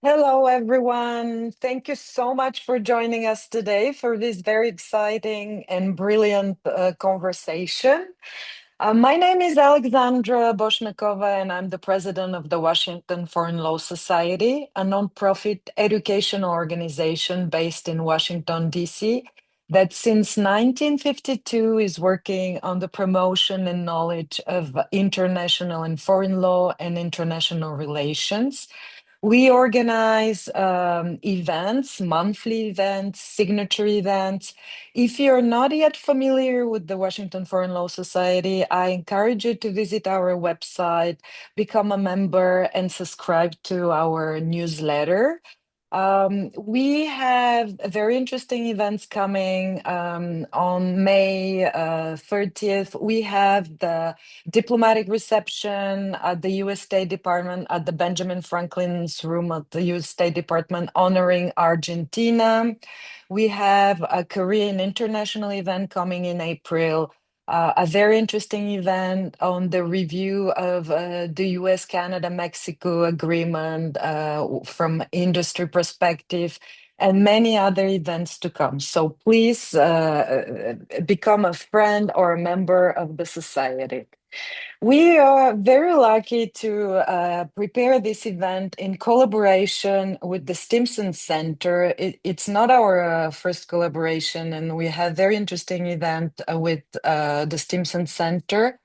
Hello, everyone. Thank you so much for joining us today for this very exciting and brilliant conversation. My name is Alexandra Boshnikova, and I'm the president of the Washington Foreign Law Society, a nonprofit educational organization based in Washington, D.C., that since 1952 is working on the promotion and knowledge of international and foreign law and international relations. We organize events, monthly events, signature events. If you're not yet familiar with the Washington Foreign Law Society, I encourage you to visit our website, become a member, and subscribe to our newsletter. We have very interesting events coming on May 30th. We have the diplomatic reception at the U.S. State Department at the Benjamin Franklin's room at the U.S. State Department honoring Argentina. We have a Korean international event coming in April. A very interesting event on the review of the US Canada Mexico agreement from industry perspective, and many other events to come. So please become a friend or a member of the society. We are very lucky to prepare this event in collaboration with the Stimson Center. It's not our first collaboration, and we have very interesting event with the Stimson Center,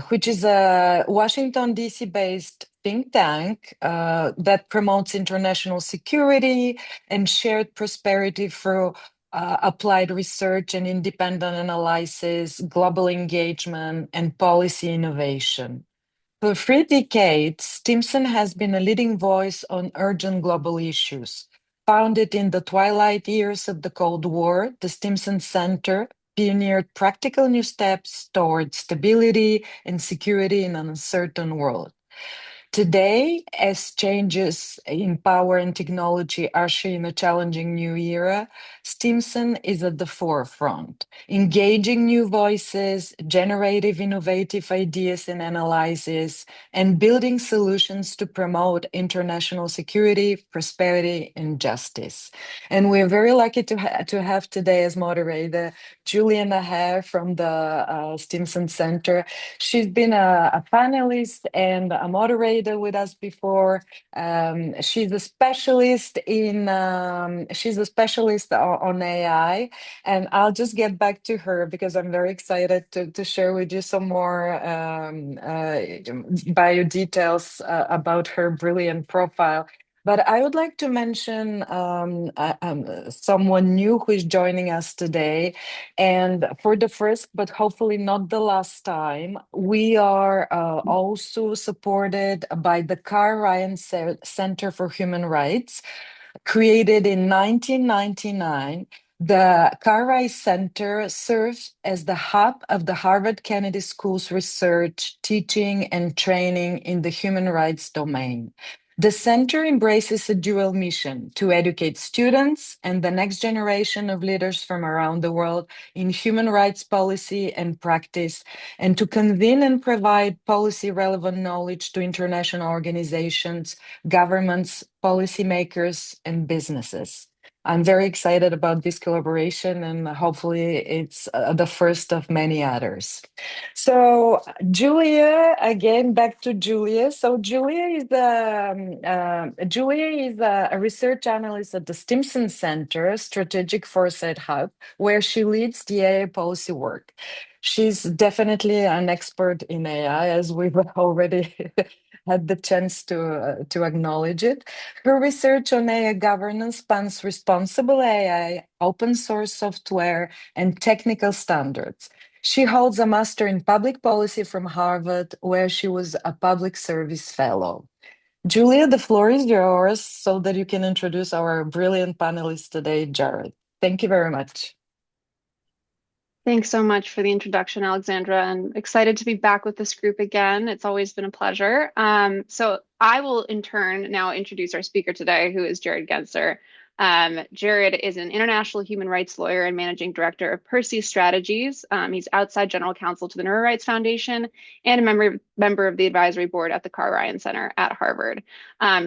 which is a Washington, D.C. based think tank that promotes international security and shared prosperity through applied research and independent analysis, global engagement, and policy innovation. For 3 decades, Stimson has been a leading voice on urgent global issues. Founded in the twilight years of the Cold War, the Stimson Center pioneered practical new steps toward stability and security in an uncertain world. Today, as changes in power and technology usher in a challenging new era, Stimson is at the forefront, engaging new voices, generative, innovative ideas and analysis, and building solutions to promote international security, prosperity, and justice. And we're very lucky to have today as moderator Julia Naher from the Stimson Center. She's been a panelist and a moderator with us before. She's a specialist on AI, and I'll just get back to her because I'm very excited to share with you some more bio details about her brilliant profile. But I would like to mention someone new who is joining us today. And for the first, but hopefully not the last time, we are also supported by the Carl Ryan Center for Human Rights. Created in 1999, the Carl Ryan Center serves as the hub of the Harvard Kennedy School's research, teaching, and training in the human rights domain. The center embraces a dual mission to educate students and the next generation of leaders from around the world in human rights policy and practice, and to convene and provide policy relevant knowledge to international organizations, governments, policymakers, and businesses. I'm very excited about this collaboration, and hopefully it's the first of many others. So, Julia, again, back to Julia. So, Julia is a research analyst at the Stimson Center Strategic Foresight Hub, where she leads the AI policy work. She's definitely an expert in AI, as we've already had the chance to acknowledge it. Her research on AI governance spans responsible AI, open source software, and technical standards. She holds a master in public policy from Harvard, where she was a public service fellow. Julia, the floor is yours so that you can introduce our brilliant panelists today, Jared. Thank you very much. Thanks so much for the introduction, Alexandra, and excited to be back with this group again. It's always been a pleasure. So I will in turn now introduce our speaker today, who is Jared Genser. Jared is an international human rights lawyer and managing director of Percy Strategies. He's outside general counsel to the Neurorights Foundation and a member of the advisory board at the Carl Ryan Center at Harvard.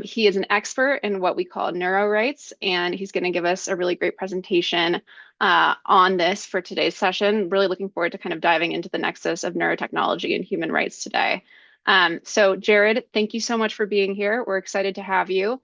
He is an expert in what we call neurorights, and he's going to give us a really great presentation on this for today's session. Really looking forward to kind of diving into the nexus of neurotechnology and human rights today. So Jared, thank you so much for being here. We're excited to have you.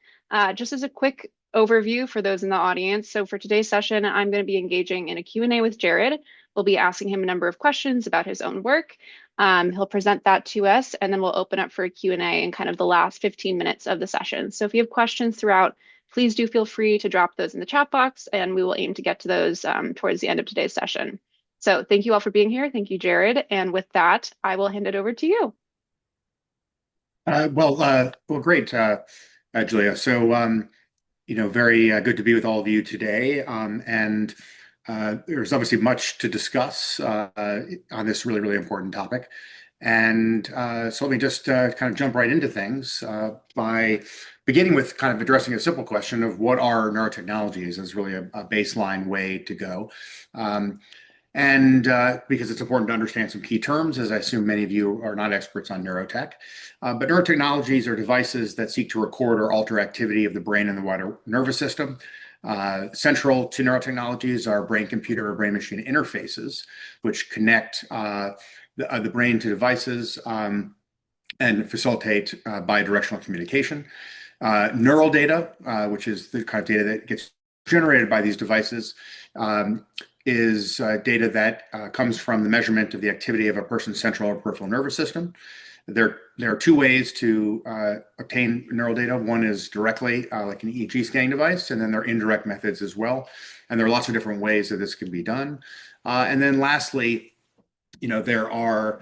Just as a quick overview for those in the audience. So for today's session, I'm going to be engaging in a Q&A with Jared. We'll be asking him a number of questions about his own work. He'll present that to us, and then we'll open up for a Q&A in kind of the last 15 minutes of the session. So if you have questions throughout, please do feel free to drop those in the chat box, and we will aim to get to those towards the end of today's session. So thank you all for being here. Thank you, Jared. And with that, I will hand it over to you. Great, Julia. Very good to be with all of you today. There's obviously much to discuss on this really, really important topic. So let me just kind of jump right into things by beginning with kind of addressing a simple question of what are neurotechnologies is really a baseline way to go. Because it's important to understand some key terms, as I assume many of you are not experts on neurotech. But neurotechnologies are devices that seek to record or alter activity of the brain and the wider nervous system. Central to neurotechnologies are brain-computer or brain-machine interfaces, which connect the brain to devices and facilitate bidirectional communication. Neural data, which is the kind of data that gets generated by these devices, is data that comes from the measurement of the activity of a person's central or peripheral nervous system. There are two ways to obtain neural data. One is directly, like an EEG scanning device, and then there are indirect methods as well. And there are lots of different ways that this can be done. And then lastly, there are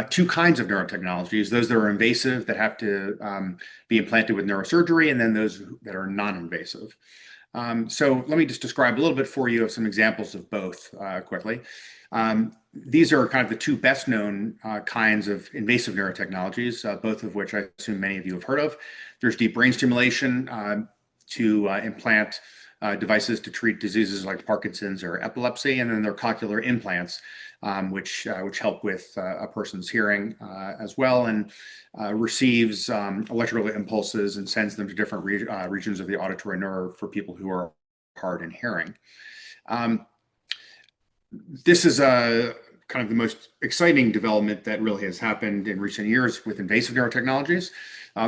two kinds of neurotechnologies: those that are invasive, that have to be implanted with neurosurgery, and then those that are non-invasive. So let me just describe a little bit for you of some examples of both quickly. These are kind of the two best known kinds of invasive neurotechnologies, both of which I assume many of you have heard of. There's deep brain stimulation to implant devices to treat diseases like Parkinson's or epilepsy, and then there are cochlear implants, which help with a person's hearing as well, and receives electrical impulses and sends them to different regions of the auditory nerve for people who are hard in hearing. This is kind of the most exciting development that really has happened in recent years with invasive neurotechnologies.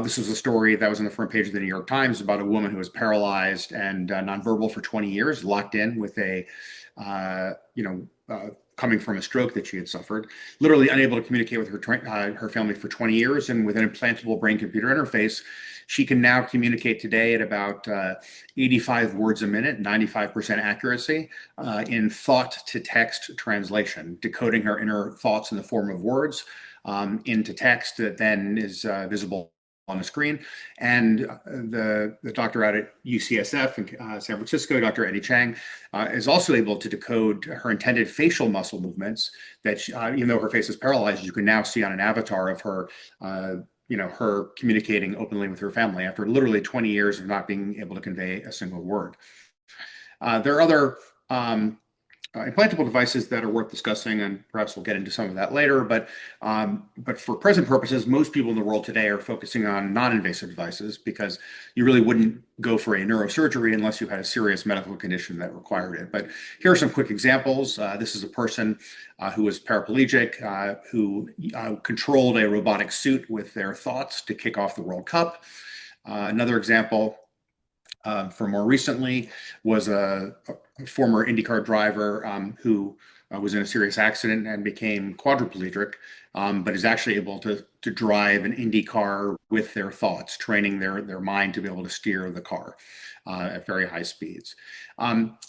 This was a story that was on the front page of the New York Times about a woman who was paralyzed and nonverbal for 20 years, locked in with a, coming from a stroke that she had suffered, literally unable to communicate with her family for 20 years. And with an implantable brain-computer interface, she can now communicate today at about 85 words a minute, 95% accuracy in thought-to-text translation, decoding her inner thoughts in the form of words into text that then is visible on the screen. And the doctor out at UCSF in San Francisco, Dr. Eddie Chang, is also able to decode her intended facial muscle movements that, even though her face is paralyzed, you can now see on an avatar of her, her communicating openly with her family after literally 20 years of not being able to convey a single word. There are other implantable devices that are worth discussing, and perhaps we'll get into some of that later. But for present purposes, most people in the world today are focusing on non-invasive devices because you really wouldn't go for a neurosurgery unless you had a serious medical condition that required it. But here are some quick examples. This is a person who was paraplegic, who controlled a robotic suit with their thoughts to kick off the World Cup. Another example for more recently was a former IndyCar driver who was in a serious accident and became quadriplegic, but is actually able to drive an Indy car with their thoughts, training their mind to be able to steer the car at very high speeds.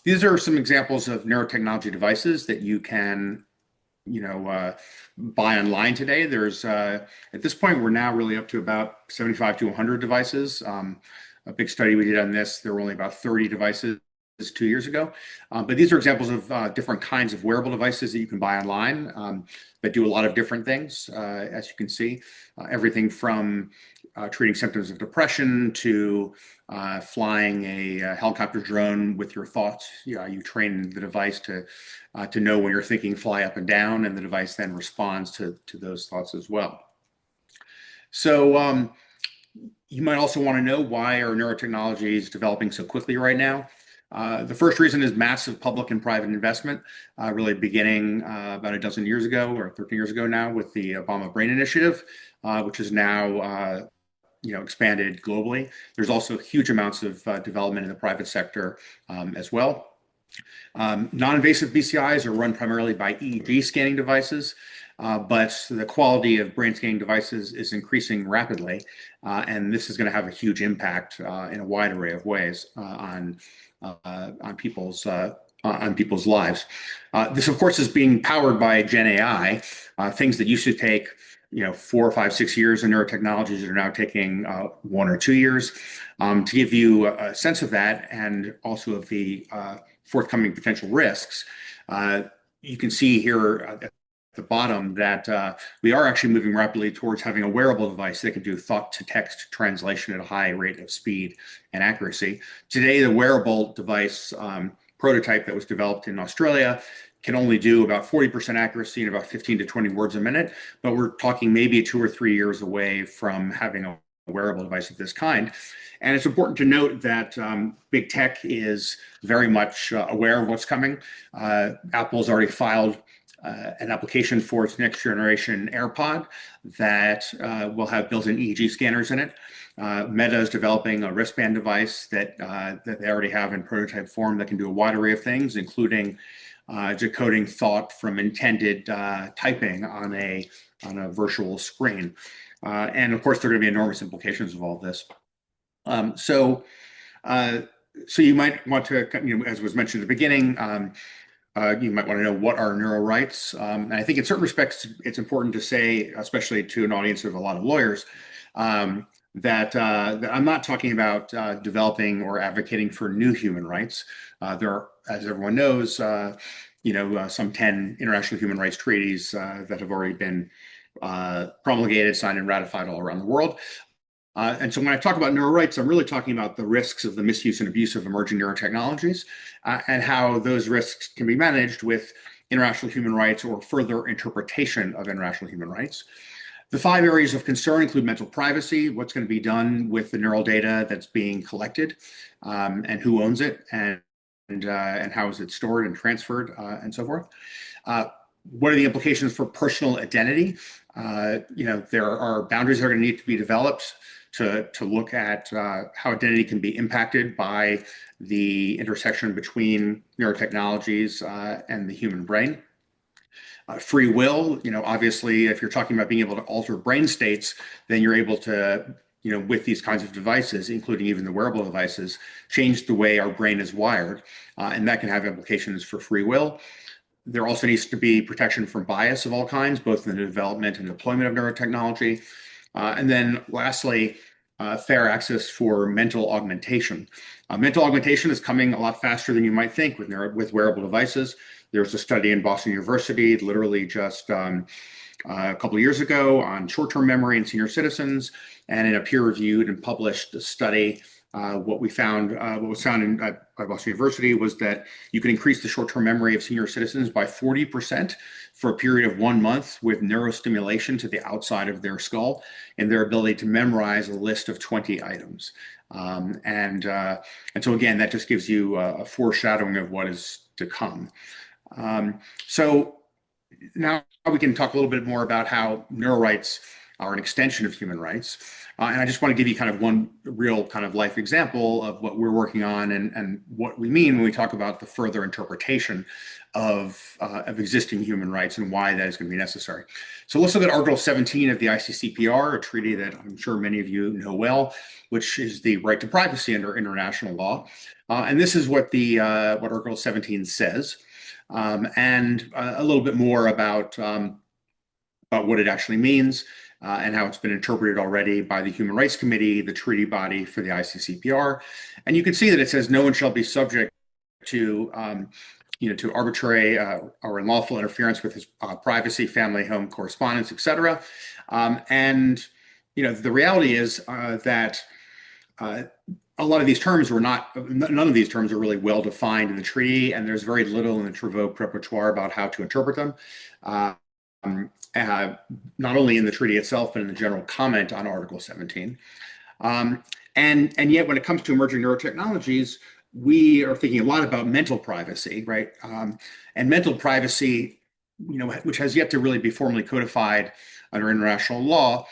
These are some examples of neurotechnology devices that you can buy online today. There's at this point, we're now really up to about 75 to 100 devices. A big study we did on this, there were only about 30 devices 2 years ago. But these are examples of different kinds of wearable devices that you can buy online that do a lot of different things, as you can see. Everything from treating symptoms of depression to flying a helicopter drone with your thoughts. You train the device to know when you're thinking fly up and down, and the device then responds to those thoughts as well. So you might also want to know, why are neurotechnologies developing so quickly right now? The first reason is massive public and private investment, really beginning about a dozen years ago, or 13 years ago now, with the Obama Brain Initiative, which is now expanded globally. There's also huge amounts of development in the private sector as well. Non-invasive BCIs are run primarily by EEG scanning devices, but the quality of brain scanning devices is increasing rapidly, and this is going to have a huge impact in a wide array of ways on people's lives. This, of course, is being powered by Gen AI. Things that used to take 4, 5, 6 years in neurotechnologies are now taking 1 or 2 years. To give you a sense of that, and also of the forthcoming potential risks, you can see here at the bottom that we are actually moving rapidly towards having a wearable device that can do thought-to-text translation at a high rate of speed and accuracy. Today, the wearable device prototype that was developed in Australia can only do about 40% accuracy and about 15 to 20 words a minute, but we're talking maybe 2 or 3 years away from having a wearable device of this kind. And it's important to note that big tech is very much aware of what's coming. Apple's already filed an application for its next generation AirPod that will have built-in EEG scanners in it. Meta is developing a wristband device that they already have in prototype form that can do a wide array of things, including decoding thought from intended typing on a virtual screen. And of course, there are going to be enormous implications of all of this. So you might want to, as was mentioned at the beginning, you might want to know, what are neurorights? And I think in certain respects, it's important to say, especially to an audience of a lot of lawyers, that I'm not talking about developing or advocating for new human rights. There are, as everyone knows, some 10 international human rights treaties that have already been promulgated, signed, and ratified all around the world. And so when I talk about neurorights, I'm really talking about the risks of the misuse and abuse of emerging neurotechnologies and how those risks can be managed with international human rights or further interpretation of international human rights. The 5 areas of concern include mental privacy, what's going to be done with the neural data that's being collected, and who owns it, and how is it stored and transferred, and so forth. What are the implications for personal identity? There are boundaries that are going to need to be developed to look at how identity can be impacted by the intersection between neurotechnologies and the human brain. Free will, obviously, if you're talking about being able to alter brain states, then you're able to, with these kinds of devices, including even the wearable devices, change the way our brain is wired, and that can have implications for free will. There also needs to be protection from bias of all kinds, both in the development and deployment of neurotechnology. And then lastly, fair access for mental augmentation. Mental augmentation is coming a lot faster than you might think with wearable devices. There was a study in Boston University, literally just a couple of years ago, on short-term memory in senior citizens, and in a peer-reviewed and published study, what was found by Boston University was that you can increase the short-term memory of senior citizens by 40% for a period of 1 month with neurostimulation to the outside of their skull, and their ability to memorize a list of 20 items. And so again, that just gives you a foreshadowing of what is to come. So now we can talk a little bit more about how neurorights are an extension of human rights. And I just want to give you kind of one real kind of life example of what we're working on and what we mean when we talk about the further interpretation of existing human rights and why that is going to be necessary. So let's look at Article 17 of the ICCPR, a treaty that I'm sure many of you know well, which is the right to privacy under international law. And this is what what Article 17 says, and a little bit more about what it actually means, and how it's been interpreted already by the Human Rights Committee, the treaty body for the ICCPR. And you can see that it says no one shall be subject to to arbitrary or unlawful interference with his privacy, family, home, correspondence, etc. And the reality is that a lot of these terms were not, none of these terms are really well defined in the treaty, and there's very little in the Travaux Preparatoires about how to interpret them. Not only in the treaty itself, but in the general comment on Article 17. And yet, when it comes to emerging neurotechnologies, we are thinking a lot about mental privacy, right? And mental privacy, which has yet to really be formally codified under international law,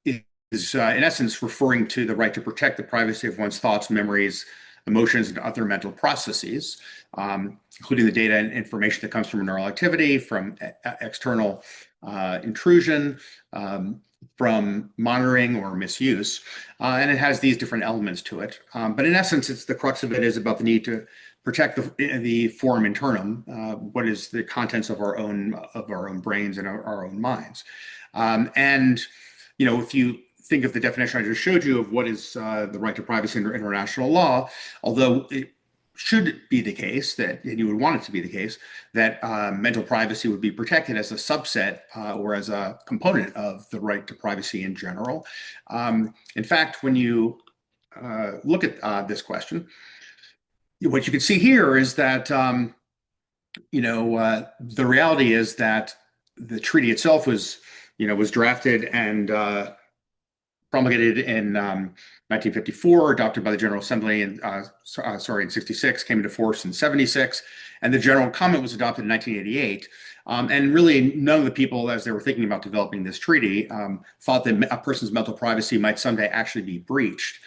is in essence referring to the right to protect the privacy of one's thoughts, memories, emotions, and other mental processes, including the data and information that comes from neural activity, from external intrusion, from monitoring or misuse. And it has these different elements to it. But in essence, it's the crux of it is about the need to protect the forum internum, what is the contents of our own brains and our own minds. And if you think of the definition I just showed you of what is the right to privacy under international law, although it should be the case that, and you would want it to be the case, that mental privacy would be protected as a subset or as a component of the right to privacy in general. In fact, when you look at this question, what you can see here is that, the reality is that the treaty itself was drafted and promulgated in 1954, adopted by the General Assembly in 66, came into force in 76, and the general comment was adopted in 1988. And really, none of the people, as they were thinking about developing this treaty, thought that a person's mental privacy might someday actually be breached.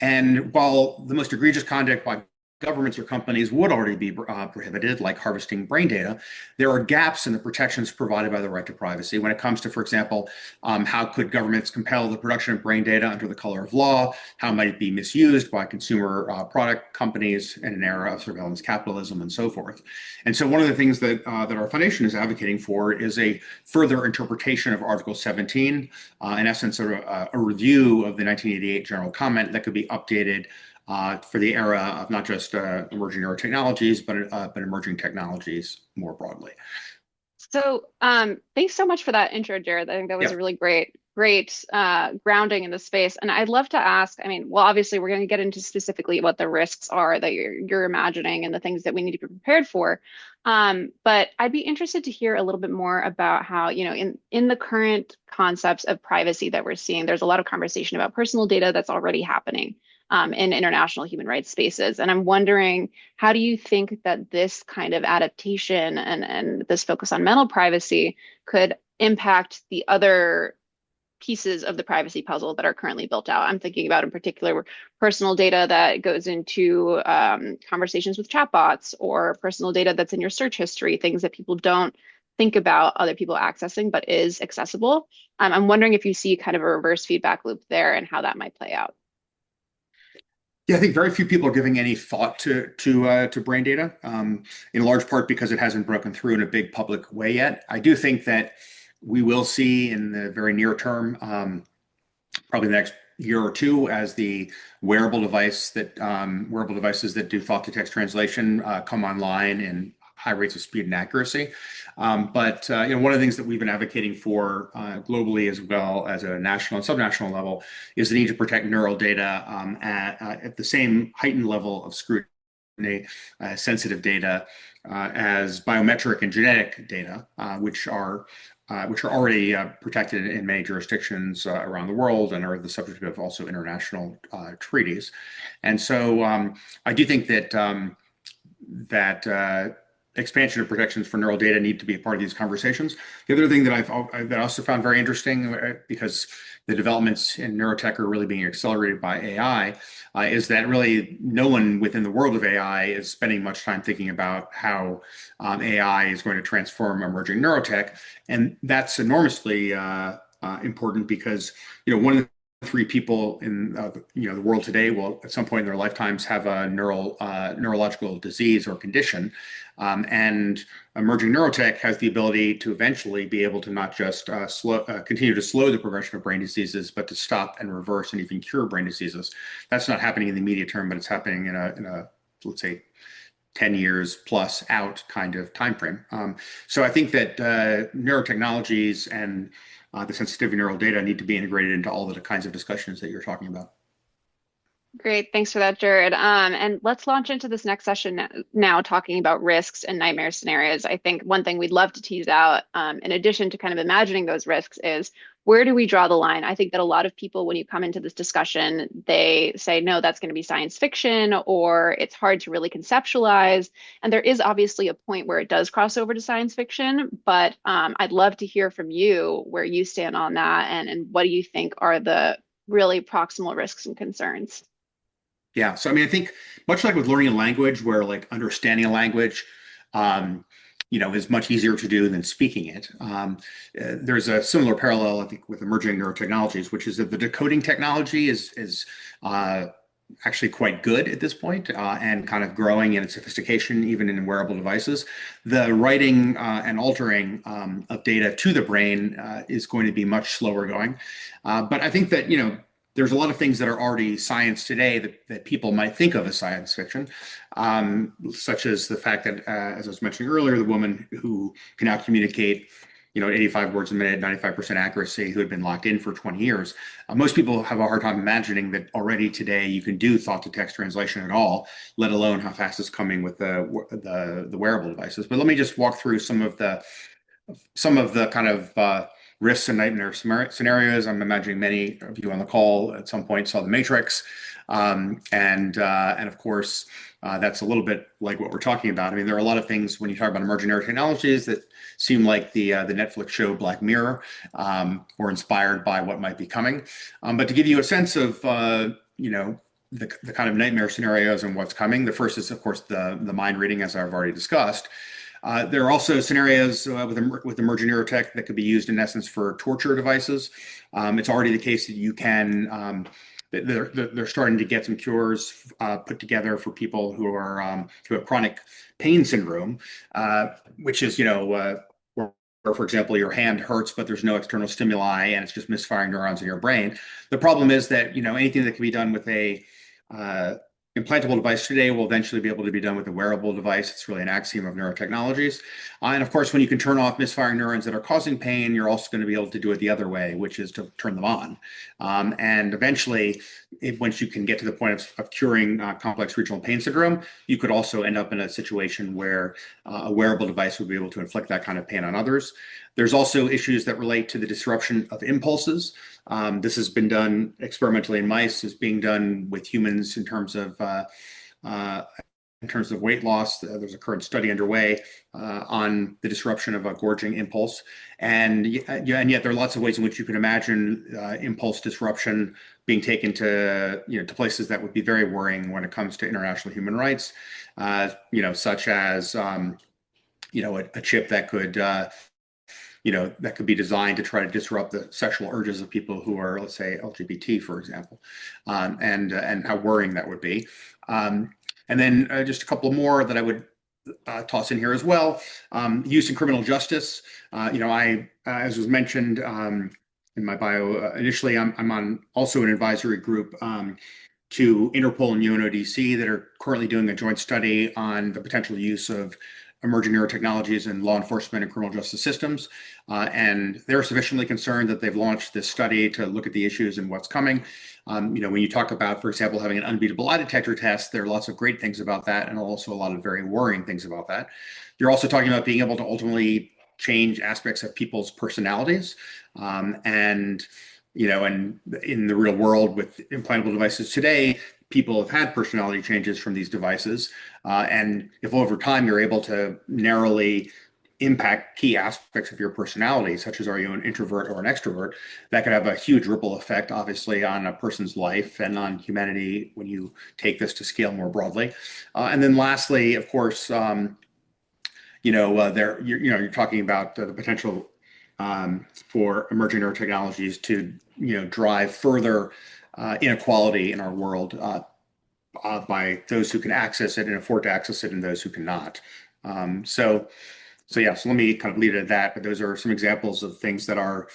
And while the most egregious conduct by governments or companies would already be prohibited, like harvesting brain data, there are gaps in the protections provided by the right to privacy when it comes to, for example, how could governments compel the production of brain data under the color of law? How might it be misused by consumer product companies in an era of surveillance capitalism and so forth? And so one of the things that our foundation is advocating for is a further interpretation of Article 17, in essence, a review of the 1988 general comment that could be updated for the era of not just emerging neurotechnologies, but emerging technologies more broadly. So thanks so much for that intro, Jared. I think that was a really great grounding in the space. And I'd love to ask, well, obviously we're going to get into specifically what the risks are that you're imagining and the things that we need to be prepared for. But I'd be interested to hear a little bit more about how, in the current concepts of privacy that we're seeing, there's a lot of conversation about personal data that's already happening in international human rights spaces. And I'm wondering, how do you think that this kind of adaptation and this focus on mental privacy could impact the other pieces of the privacy puzzle that are currently built out? I'm thinking about, in particular, personal data that goes into conversations with chatbots, or personal data that's in your search history, things that people don't think about other people accessing but is accessible. I'm wondering if you see kind of a reverse feedback loop there and how that might play out. Yeah, I think very few people are giving any thought to brain data, in large part because it hasn't broken through in a big public way yet. I do think that we will see in the very near term, probably the next year or two, as the wearable devices that do thought-to-text translation come online in high rates of speed and accuracy. But one of the things that we've been advocating for globally, as well as at a national and subnational level, is the need to protect neural data at the same heightened level of scrutiny, sensitive data, as biometric and genetic data, which are already protected in many jurisdictions around the world and are the subject of also international treaties. And so I do think that expansion of protections for neural data need to be a part of these conversations. The other thing that I also found very interesting, because the developments in neurotech are really being accelerated by AI, is that really no one within the world of AI is spending much time thinking about how AI is going to transform emerging neurotech. And that's enormously important, because one of the 3 people in the world today will at some point in their lifetimes have a neurological disease or condition, and emerging neurotech has the ability to eventually be able to not just continue to slow the progression of brain diseases, but to stop and reverse and even cure brain diseases. That's not happening in the immediate term, but it's happening in a let's say 10 years plus out kind of time frame. So I think that neurotechnologies and the sensitivity neural data need to be integrated into all the kinds of discussions that you're talking about. Great. Thanks for that, Jared. And let's launch into this next session now, talking about risks and nightmare scenarios. I think one thing we'd love to tease out, in addition to kind of imagining those risks, is where do we draw the line? I think that a lot of people, when you come into this discussion, they say, no, that's going to be science fiction, or it's hard to really conceptualize. And there is obviously a point where it does cross over to science fiction, but I'd love to hear from you where you stand on that, and what do you think are the really proximal risks and concerns? Yeah. So, I mean, I think much like with learning a language, where like understanding a language, is much easier to do than speaking it. There's a similar parallel, I think, with emerging neurotechnologies, which is that the decoding technology is actually quite good at this point, and kind of growing in its sophistication, even in wearable devices. The writing and altering of data to the brain is going to be much slower going. But I think that, there's a lot of things that are already science today that people might think of as science fiction, such as the fact that, as I was mentioning earlier, the woman who can now communicate, 85 words a minute, 95% accuracy, who had been locked in for 20 years. Most people have a hard time imagining that already today you can do thought-to-text translation at all, let alone how fast it's coming with the wearable devices. But let me just walk through some of the kind of risks and nightmare scenarios. I'm imagining many of you on the call at some point saw The Matrix, and of course that's a little bit like what we're talking about. I mean, there are a lot of things when you talk about emerging neurotechnologies that seem like the Netflix show Black Mirror, or inspired by what might be coming. But to give you a sense of the kind of nightmare scenarios and what's coming, the first is of course the mind reading, as I've already discussed. There are also scenarios with emerging neurotech that could be used in essence for torture devices. It's already the case that you can, they're starting to get some cures put together for people who have chronic pain syndrome, which is, where, for example, your hand hurts, but there's no external stimuli and it's just misfiring neurons in your brain. The problem is that, anything that can be done with a implantable device today will eventually be able to be done with a wearable device. It's really an axiom of neurotechnologies. And of course, when you can turn off misfiring neurons that are causing pain, you're also going to be able to do it the other way, which is to turn them on. And eventually, once you can get to the point of curing complex regional pain syndrome, you could also end up in a situation where a wearable device would be able to inflict that kind of pain on others. There's also issues that relate to the disruption of impulses. This has been done experimentally in mice, is being done with humans in terms of weight loss. There's a current study underway on the disruption of a gorging impulse, and yet there are lots of ways in which you can imagine impulse disruption being taken to to places that would be very worrying when it comes to international human rights. Such as a chip that could that could be designed to try to disrupt the sexual urges of people who are, let's say, LGBT, for example, and how worrying that would be. And then just a couple more that I would toss in here as well. Use in criminal justice. As was mentioned in my bio initially, I'm on also an advisory group to Interpol and UNODC that are currently doing a joint study on the potential use of emerging neurotechnologies in law enforcement and criminal justice systems. And they're sufficiently concerned that they've launched this study to look at the issues and what's coming. When you talk about, for example, having an unbeatable lie detector test, there are lots of great things about that and also a lot of very worrying things about that. You're also talking about being able to ultimately change aspects of people's personalities. And in the real world with implantable devices today, people have had personality changes from these devices. And if over time you're able to narrowly impact key aspects of your personality, such as are you an introvert or an extrovert, that could have a huge ripple effect, obviously, on a person's life and on humanity when you take this to scale more broadly. And then lastly, of course, you're talking about the potential for emerging neurotechnologies to drive further inequality in our world by those who can access it and afford to access it and those who cannot. So So let me kind of leave it at that. But those are some examples of things that are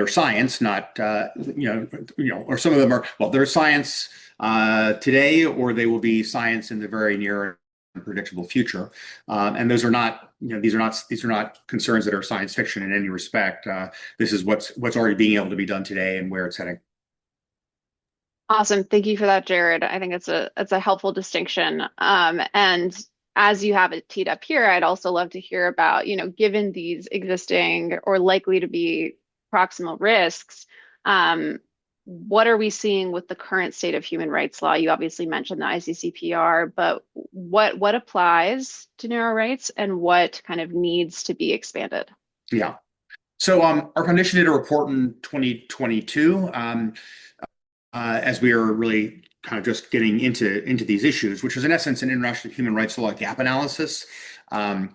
science, not or some of them are, well, they're science today, or they will be science in the very near and predictable future. And those are not, these are not concerns that are science fiction in any respect. This is what's already being able to be done today and where it's heading. Awesome. Thank you for that, Jared. I think it's a helpful distinction. And as you have it teed up here, I'd also love to hear about, given these existing or likely to be proximal risks, what are we seeing with the current state of human rights law? You obviously mentioned the ICCPR, but what applies to neuro rights and what kind of needs to be expanded? Yeah. So our foundation did a report in 2022. As we are really kind of just getting into these issues, which is in essence an international human rights law gap analysis. And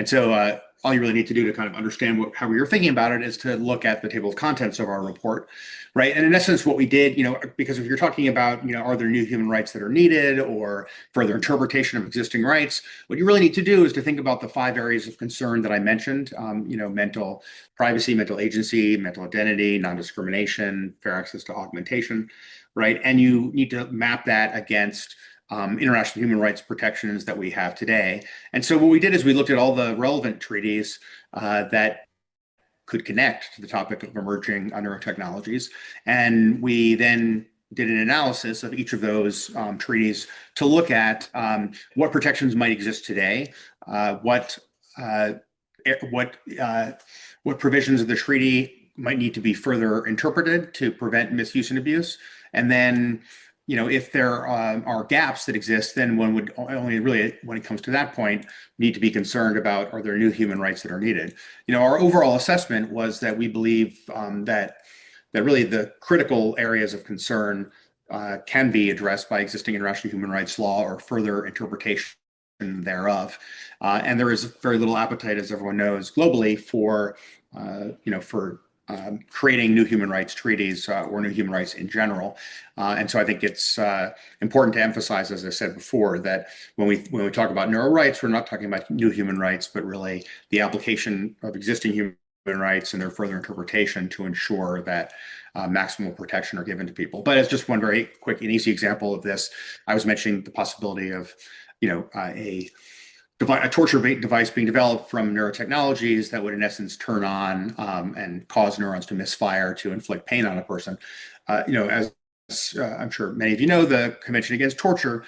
so all you really need to do to kind of understand how we were thinking about it is to look at the table of contents of our report, right? And in essence, what we did, because if you're talking about, are there new human rights that are needed or further interpretation of existing rights, what you really need to do is to think about the 5 areas of concern that I mentioned, mental privacy, mental agency, mental identity, non-discrimination, fair access to augmentation, right? And you need to map that against international human rights protections that we have today. And so what we did is we looked at all the relevant treaties that could connect to the topic of emerging neurotechnologies. And we then did an analysis of each of those treaties to look at what protections might exist today, what provisions of the treaty might need to be further interpreted to prevent misuse and abuse, and then if there are gaps that exist, then one would only really, when it comes to that point, need to be concerned about, are there new human rights that are needed? Our overall assessment was that we believe that really the critical areas of concern can be addressed by existing international human rights law or further interpretation thereof. And there is very little appetite, as everyone knows, globally for creating new human rights treaties or new human rights in general. And so I think it's important to emphasize, as I said before, that when we talk about neuro rights, we're not talking about new human rights, but really the application of existing human rights and their further interpretation to ensure that maximal protection are given to people. But as just one very quick and easy example of this, I was mentioning the possibility of a torture device being developed from Neurotechnologies that would, in essence, turn on and cause neurons to misfire to inflict pain on a person. As I'm sure many of you know, the Convention Against Torture,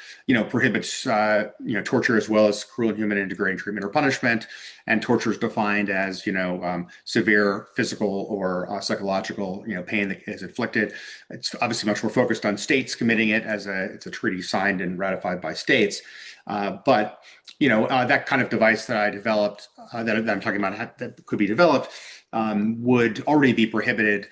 prohibits torture as well as cruel, inhuman, and degrading treatment or punishment. And torture is defined as severe physical or psychological pain that is inflicted. It's obviously much more focused on states committing it, as it's a treaty signed and ratified by states. But that kind of device that I developed, that I'm talking about, that could be developed, would already be prohibited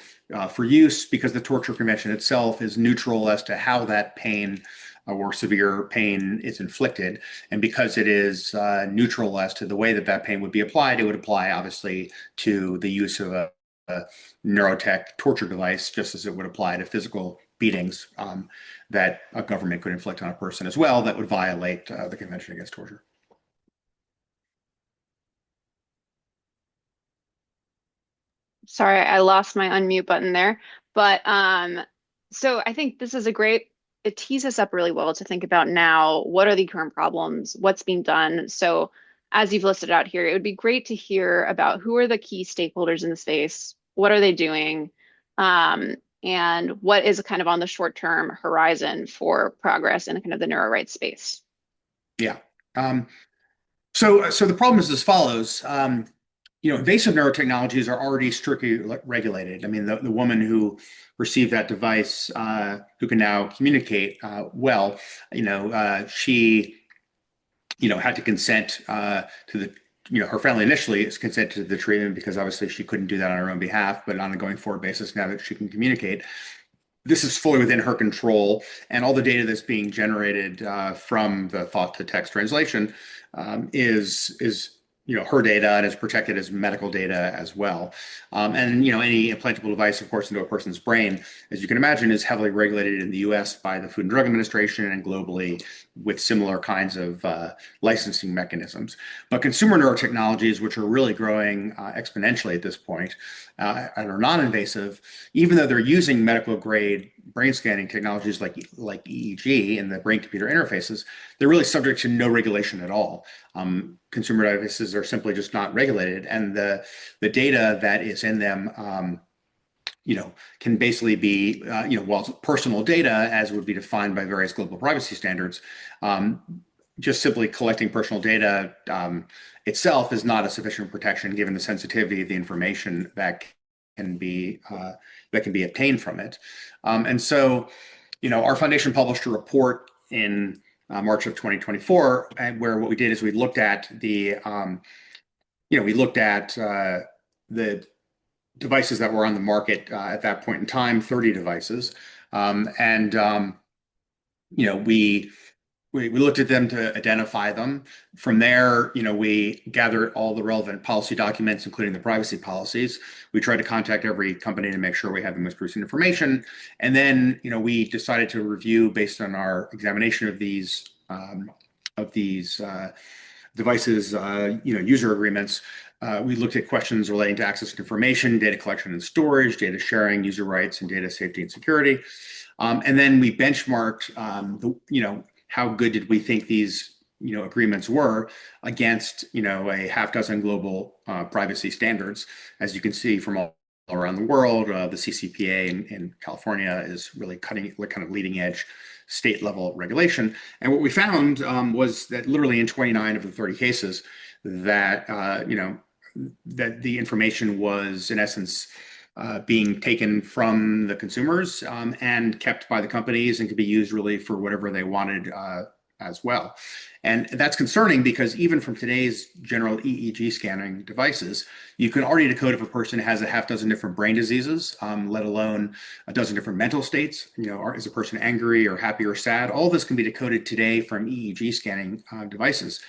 for use because the Torture Convention itself is neutral as to how that pain or severe pain is inflicted. And because it is neutral as to the way that pain would be applied, it would apply, obviously, to the use of a neurotech torture device, just as it would apply to physical beatings that a government could inflict on a person as well that would violate the Convention Against Torture. Sorry, I lost my unmute button there. But so I think this is it tees us up really well to think about now, what are the current problems? What's being done? So as you've listed out here, it would be great to hear about who are the key stakeholders in the space, what are they doing, and what is kind of on the short-term horizon for progress in kind of the neuro rights space. Yeah. So the problem is as follows. Invasive neurotechnologies are already strictly regulated. I mean, the woman who received that device, who can now communicate well, she, had to consent to her family initially is consent to the treatment because obviously she couldn't do that on her own behalf, but on a going forward basis, now that she can communicate, this is fully within her control, and all the data that's being generated from the thought to text translation is her data, and is protected as medical data as well. And any implantable device, of course, into a person's brain, as you can imagine, is heavily regulated in the U.S. by the Food and Drug Administration and globally with similar kinds of licensing mechanisms. But consumer neurotechnologies, which are really growing exponentially at this point, and are non-invasive, even though they're using medical grade brain scanning technologies like EEG and the brain-computer interfaces, they're really subject to no regulation at all. Consumer devices are simply just not regulated, and the data that is in them can basically be, well, personal data as would be defined by various global privacy standards. Just simply collecting personal data itself is not a sufficient protection given the sensitivity of the information that can be obtained from it. And so, our foundation published a report in March of 2024, and where what we did is we looked at the devices that were on the market at that point in time, 30 devices. We looked at them to identify them. From there, we gathered all the relevant policy documents, including the privacy policies. We tried to contact every company to make sure we had the most recent information. And then, we decided to review based on our examination of these devices, user agreements. We looked at questions relating to access to information, data collection and storage, data sharing, user rights, and data safety and security. And then we benchmarked, how good did we think these, agreements were against, a half dozen global privacy standards. As you can see from all around the world, the CCPA in California is really kind of leading edge state level regulation. And what we found was that literally in 29 of the 30 cases that, that the information was in essence being taken from the consumers and kept by the companies and could be used really for whatever they wanted as well. And that's concerning because even from today's general EEG scanning devices, you can already decode if a person has a half dozen different brain diseases, let alone a dozen different mental states. Is a person angry or happy or sad? All this can be decoded today from EEG scanning devices.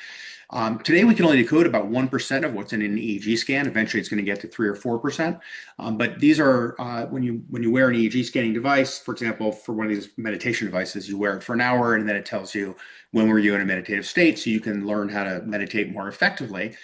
Today, we can only decode about 1% of what's in an EEG scan. Eventually, it's going to get to 3 or 4%. But these are when you wear an EEG scanning device, for example, for one of these meditation devices, you wear it for an hour, and then it tells you when were you in a meditative state, so you can learn how to meditate more effectively.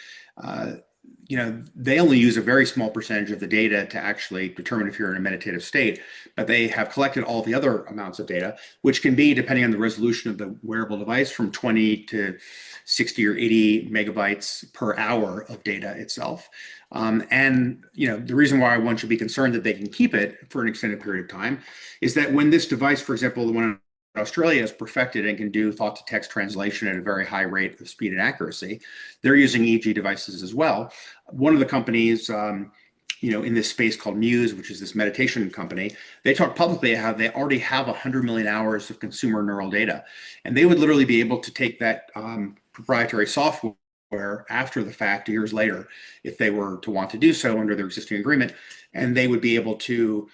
They only use a very small percentage of the data to actually determine if you're in a meditative state, but they have collected all the other amounts of data, which can be, depending on the resolution of the wearable device, from 20 to 60 or 80 megabytes per hour of data itself. The reason why one should be concerned that they can keep it for an extended period of time is that when this device, for example, the one in Australia, is perfected and can do thought to text translation at a very high rate of speed and accuracy, they're using EEG devices as well. One of the companies, in this space called Muse, which is this meditation company, they talk publicly how they already have 100 million hours of consumer neural data. And they would literally be able to take that proprietary software after the fact, years later, if they were to want to do so under their existing agreement, and they would be able to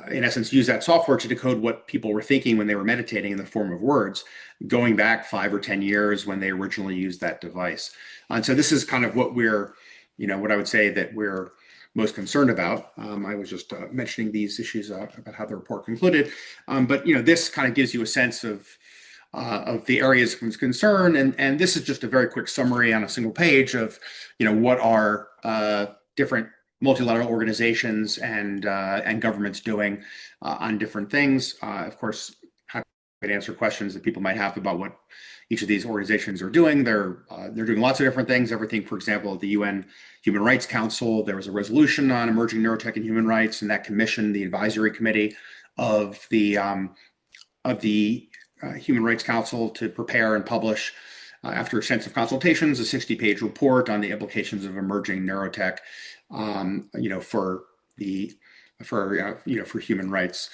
in essence, use that software to decode what people were thinking when they were meditating in the form of words, going back 5 or 10 years when they originally used that device. And so this is kind of what what I would say that we're most concerned about. I was just mentioning these issues about how the report concluded. But this kind of gives you a sense of the areas of concern. And this is just a very quick summary on a single page of, what are different multilateral organizations and governments doing on different things. Of course, happy to answer questions that people might have about what each of these organizations are doing. They're doing lots of different things. Everything, for example, at the UN Human Rights Council, there was a resolution on emerging neurotech and human rights, and that commissioned the advisory committee of the Human Rights Council to prepare and publish, after extensive consultations, a 60-page report on the implications of emerging neurotech, for human rights,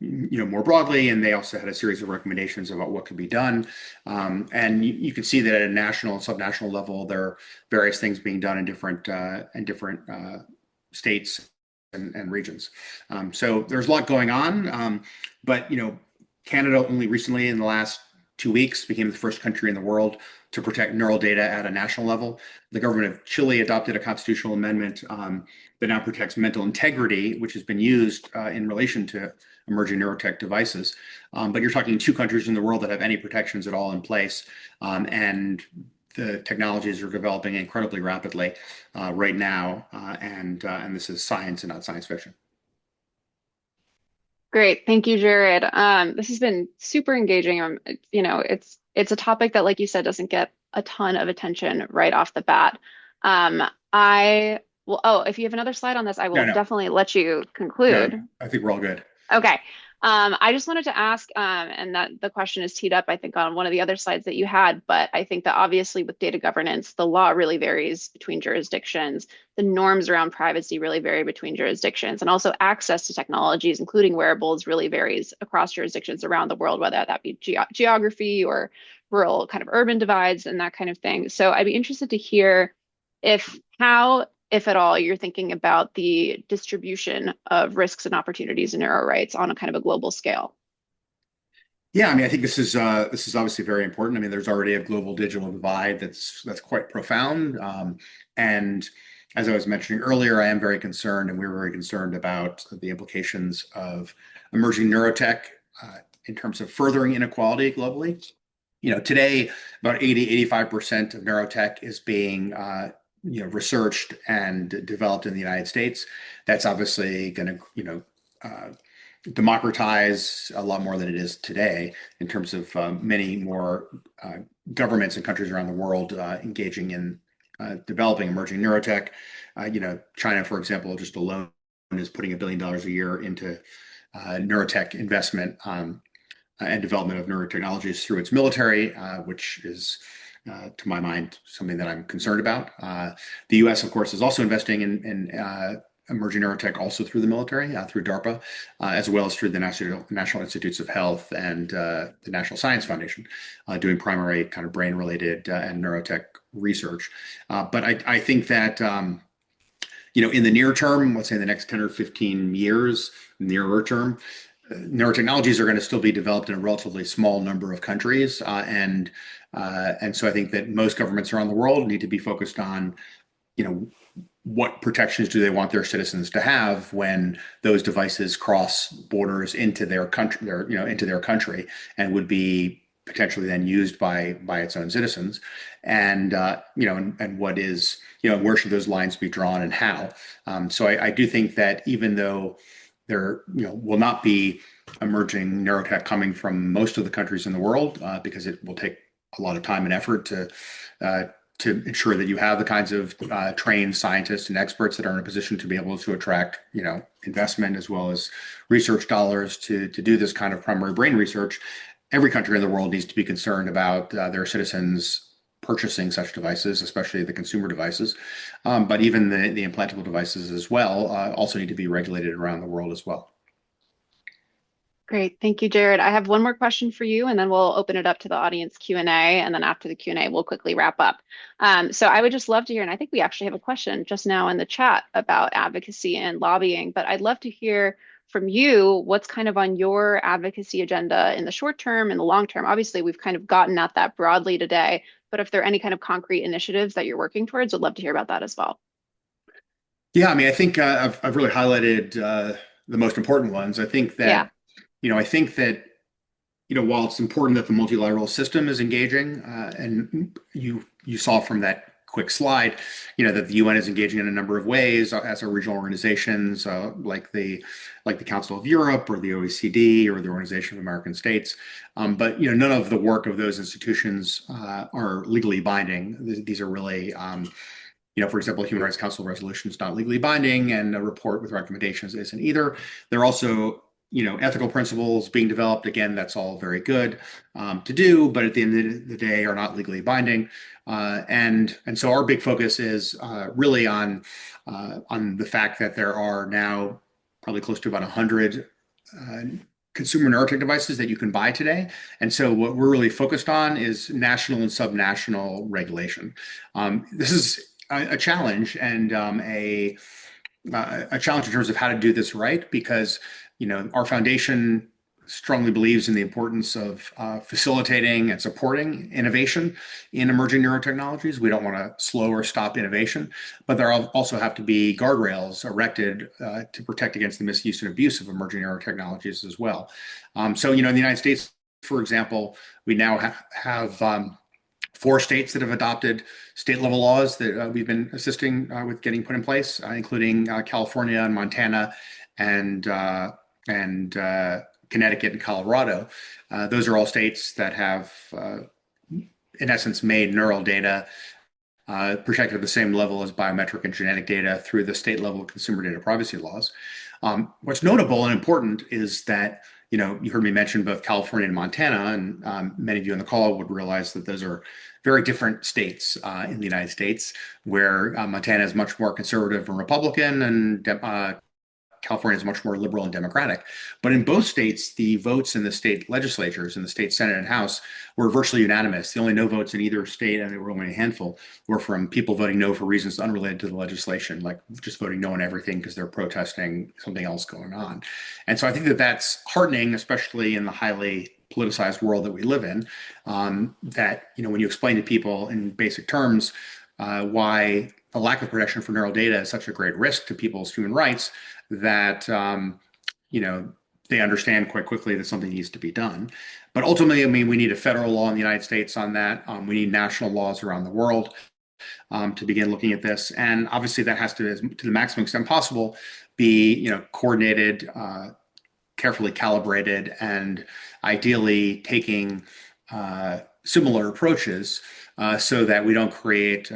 more broadly. And they also had a series of recommendations about what could be done. And you can see that at a national and subnational level, there are various things being done in different states and regions. So there's a lot going on. But Canada only recently, in the last 2 weeks, became the first country in the world to protect neural data at a national level. The government of Chile adopted a constitutional amendment that now protects mental integrity, which has been used in relation to emerging neurotech devices. But you're talking 2 countries in the world that have any protections at all in place. And the technologies are developing incredibly rapidly right now. And this is science and not science fiction. Great. Thank you, Jared. This has been super engaging. It's a topic that, like you said, doesn't get a ton of attention right off the bat. I will, oh, if you have another slide on this, I will No, definitely let you no, conclude. I think we're all good. Okay. I just wanted to ask, and that the question is teed up, I think, on one of the other slides that you had, but I think that obviously with data governance, the law really varies between jurisdictions. The norms around privacy really vary between jurisdictions, and also access to technologies, including wearables, really varies across jurisdictions around the world, whether that be geography or rural kind of urban divides and that kind of thing. So I'd be interested to hear how, if at all, you're thinking about the distribution of risks and opportunities in neuro rights on a kind of a global scale. Yeah, I mean, I think this is obviously very important. I mean, there's already a global digital divide that's quite profound. And as I was mentioning earlier, I am very concerned, and we're very concerned about the implications of emerging neurotech in terms of furthering inequality globally. Today, about 85% of neurotech is being researched and developed in the United States. That's obviously going to, democratize a lot more than it is today in terms of many more governments and countries around the world engaging in developing emerging neurotech. China, for example, just alone is putting $1 billion a year into neurotech investment and development of neurotechnologies through its military, which is, to my mind, something that I'm concerned about. The U.S., of course, is also investing in emerging neurotech also through the military, through DARPA, as well as through the National Institutes of Health and the National Science Foundation, doing primary kind of brain-related and neurotech research. But I think that, in the near term, let's say in the next 10 or 15 years, nearer term, neurotechnologies are going to still be developed in a relatively small number of countries. And so I think that most governments around the world need to be focused on, what protections do they want their citizens to have when those devices cross borders into their country, and would be potentially then used by its own citizens, and what is, where should those lines be drawn and how? So I do think that even though there will not be emerging neurotech coming from most of the countries in the world, because it will take a lot of time and effort to ensure that you have the kinds of trained scientists and experts that are in a position to be able to attract, investment as well as research dollars to do this kind of primary brain research. Every country in the world needs to be concerned about their citizens purchasing such devices, especially the consumer devices. But even the implantable devices as well also need to be regulated around the world as well. Great. Thank you, Jared. I have one more question for you, and then we'll open it up to the audience Q&A. And then after the Q&A, we'll quickly wrap up. So I would just love to hear, and I think we actually have a question just now in the chat about advocacy and lobbying, but I'd love to hear from you what's kind of on your advocacy agenda in the short term and the long term. Obviously, we've kind of gotten at that broadly today, but if there are any kind of concrete initiatives that you're working towards, I'd love to hear about that as well. Yeah, I mean, I think I've really highlighted the most important ones. I think that, while it's important that the multilateral system is engaging, and you saw from that quick slide, that the UN is engaging in a number of ways, as are regional organizations like the Council of Europe or the OECD or the Organization of American States. But none of the work of those institutions are legally binding. These are really, for example, the Human Rights Council resolution is not legally binding, and a report with recommendations isn't either. They're also ethical principles being developed. Again, that's all very good to do, but at the end of the day are not legally binding. And so our big focus is really on the fact that there are now probably close to about 100 consumer neurotech devices that you can buy today. And so what we're really focused on is national and subnational regulation. This is a challenge, and a challenge in terms of how to do this right, because our foundation, strongly believes in the importance of facilitating and supporting innovation in emerging neurotechnologies. We don't want to slow or stop innovation, but there also have to be guardrails erected to protect against the misuse and abuse of emerging neurotechnologies as well. So, in the United States, for example, we now have 4 states that have adopted state-level laws that we've been assisting with getting put in place, including California and Montana and Connecticut and Colorado. Those are all states that have, in essence, made neural data protected at the same level as biometric and genetic data through the state-level consumer data privacy laws. What's notable and important is that you heard me mention both California and Montana, and many of you on the call would realize that those are very different states in the United States, where Montana is much more conservative and Republican, and California is much more liberal and democratic. But in both states, the votes in the state legislatures, in the state Senate and House, were virtually unanimous. The only no votes in either state, and there were only a handful, were from people voting no for reasons unrelated to the legislation, like just voting no on everything because they're protesting something else going on. And so I think that that's heartening, especially in the highly politicized world that we live in, that, when you explain to people in basic terms why the lack of protection for neural data is such a great risk to people's human rights, that they understand quite quickly that something needs to be done. But ultimately, we need a federal law in the United States on that. We need national laws around the world to begin looking at this. And obviously that has to the maximum extent possible, be coordinated, carefully calibrated, and ideally taking similar approaches so that we don't create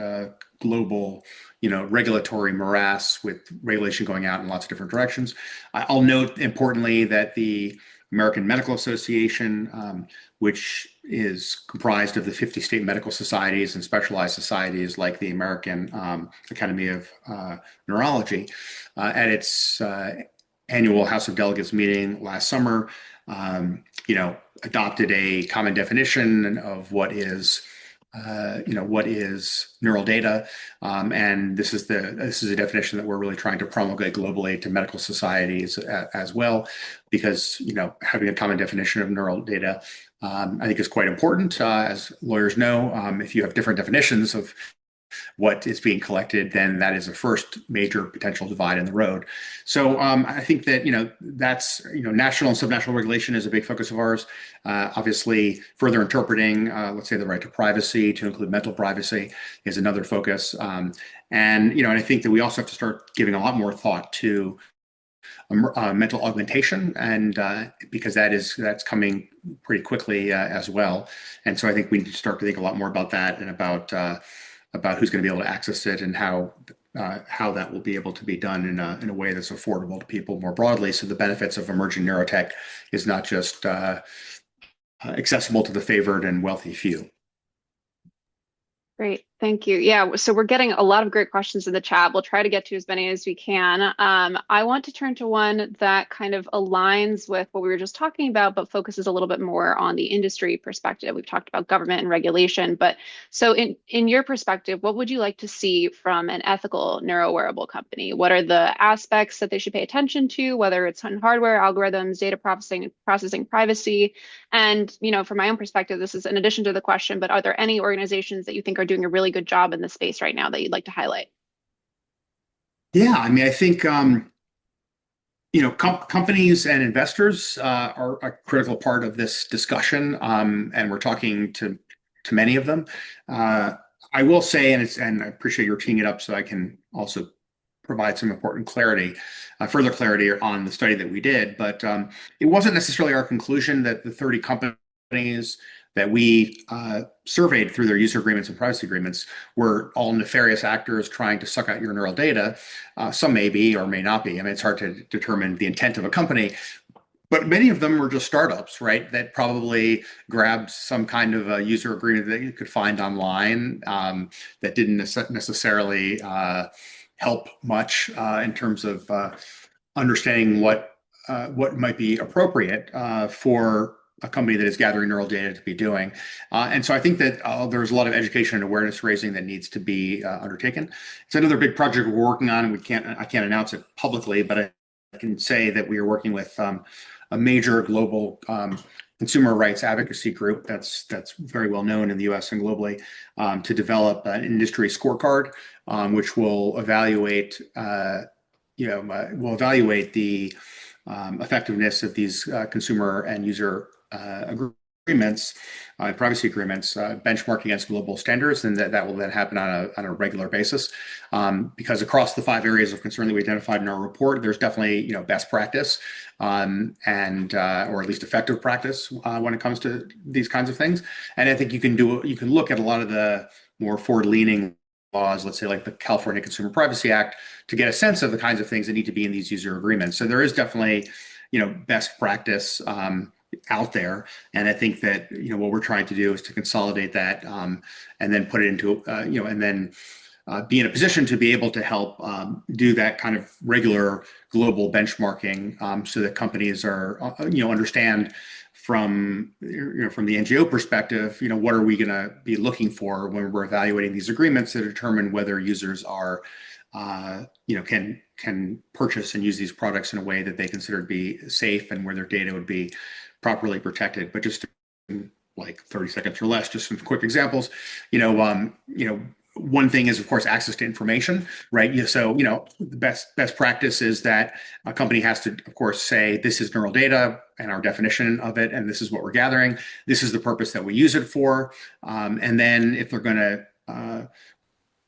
global regulatory morass with regulation going out in lots of different directions. I'll note importantly that the American Medical Association, which is comprised of the 50 state medical societies and specialized societies like the American Academy of Neurology, at its annual House of Delegates meeting last summer, adopted a common definition of what is neural data, and this is a definition that we're really trying to promulgate globally to medical societies as well, because having a common definition of neural data, I think, is quite important. As lawyers know, if you have different definitions of what is being collected, then that is a first major potential divide in the road. So I think that that's national and subnational regulation is a big focus of ours. Obviously, further interpreting, let's say, the right to privacy to include mental privacy is another focus. And I think that we also have to start giving a lot more thought to mental augmentation, and because that's coming pretty quickly as well. And so I think we need to start to think a lot more about that and about who's going to be able to access it and how that will be able to be done in a way that's affordable to people more broadly. So the benefits of emerging neurotech is not just accessible to the favored and wealthy few. Great. Thank you. Yeah, so we're getting a lot of great questions in the chat. We'll try to get to as many as we can. I want to turn to one that kind of aligns with what we were just talking about, but focuses a little bit more on the industry perspective. We've talked about government and regulation, but so in your perspective, what would you like to see from an ethical neurowearable company? What are the aspects that they should pay attention to, whether it's on hardware, algorithms, data processing, privacy? And, from my own perspective, this is in addition to the question, but are there any organizations that you think are doing a really good job in this space right now that you'd like to highlight? Yeah, I think companies and investors are a critical part of this discussion, and we're talking to many of them. I will say, and I appreciate your teeing it up so I can also provide some important clarity, further clarity on the study that we did. But it wasn't necessarily our conclusion that the 30 companies that we surveyed through their user agreements and privacy agreements were all nefarious actors trying to suck out your neural data. Some may be or may not be. It's hard to determine the intent of a company. But many of them were just startups, right, that probably grabbed some kind of a user agreement that you could find online that didn't necessarily help much in terms of understanding what might be appropriate for a company that is gathering neural data to be doing. And so I think that there's a lot of education and awareness raising that needs to be undertaken. It's another big project we're working on, and I can't announce it publicly, but I can say that we are working with a major global consumer rights advocacy group that's very well known in the U.S. and globally, to develop an industry scorecard, which will evaluate the effectiveness of these consumer and user agreements, privacy agreements, benchmark against global standards, and that will then happen on a regular basis. Because across the 5 areas of concern that we identified in our report, there's definitely best practice and or at least effective practice when it comes to these kinds of things. And I think you can look at a lot of the more forward-leaning laws, let's say like the California Consumer Privacy Act, to get a sense of the kinds of things that need to be in these user agreements. So there is definitely, best practice out there, and I think that what we're trying to do is to consolidate that and then put it into and then be in a position to be able to help do that kind of regular global benchmarking, so that companies are understand from from the NGO perspective, what are we going to be looking for when we're evaluating these agreements to determine whether users are can purchase and use these products in a way that they consider to be safe and where their data would be properly protected. But just in like 30 seconds or less, just some quick examples. One thing is, of course, access to information, right? So, the best practice is that a company has to, of course, say this is neural data and our definition of it, and this is what we're gathering. This is the purpose that we use it for. And then if they're going to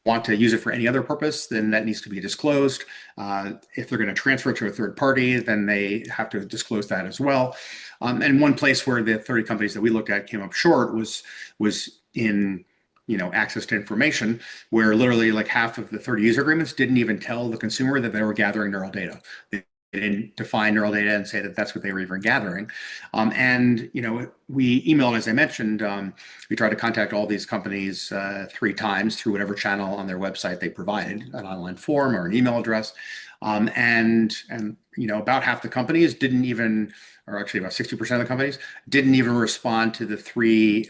want to use it for any other purpose, then that needs to be disclosed. If they're going to transfer it to a third party, then they have to disclose that as well. And one place where the 30 companies that we looked at came up short was in access to information, where literally like half of the 30 user agreements didn't even tell the consumer that they were gathering neural data. They didn't define neural data and say that that's what they were even gathering. And we emailed, as I mentioned, we tried to contact all these companies 3 times through whatever channel on their website they provided, an online form or an email address. And about half the companies didn't even, or actually about 60% of the companies didn't even respond to the 3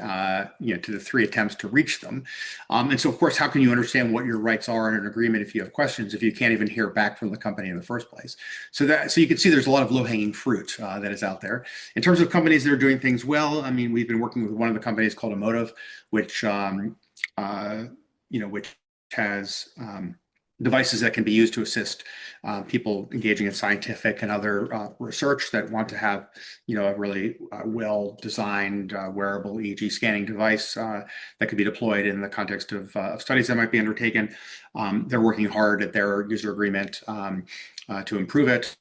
attempts to reach them. And so, of course, how can you understand what your rights are in an agreement if you have questions, if you can't even hear back from the company in the first place? So you can see there's a lot of low-hanging fruit that is out there. In terms of companies that are doing things well, I mean, we've been working with one of the companies called Emotive, which which has devices that can be used to assist people engaging in scientific and other research that want to have, a really well-designed wearable EEG scanning device that could be deployed in the context of studies that might be undertaken. They're working hard at their user agreement to improve it.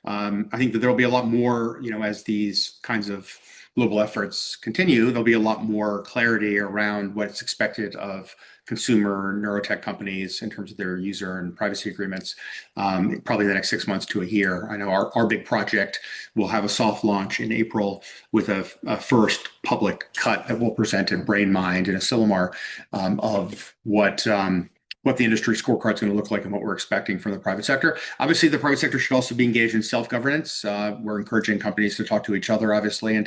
I think that there'll be a lot more, as these kinds of global efforts continue, there'll be a lot more clarity around what's expected of consumer neurotech companies in terms of their user and privacy agreements, probably the next 6 months to a year. I know our big project will have a soft launch in April with a first public cut that we'll present in BrainMind and Asilomar of what the industry scorecard is going to look like and what we're expecting from the private sector. Obviously, the private sector should also be engaged in self-governance. We're encouraging companies to talk to each other, obviously, and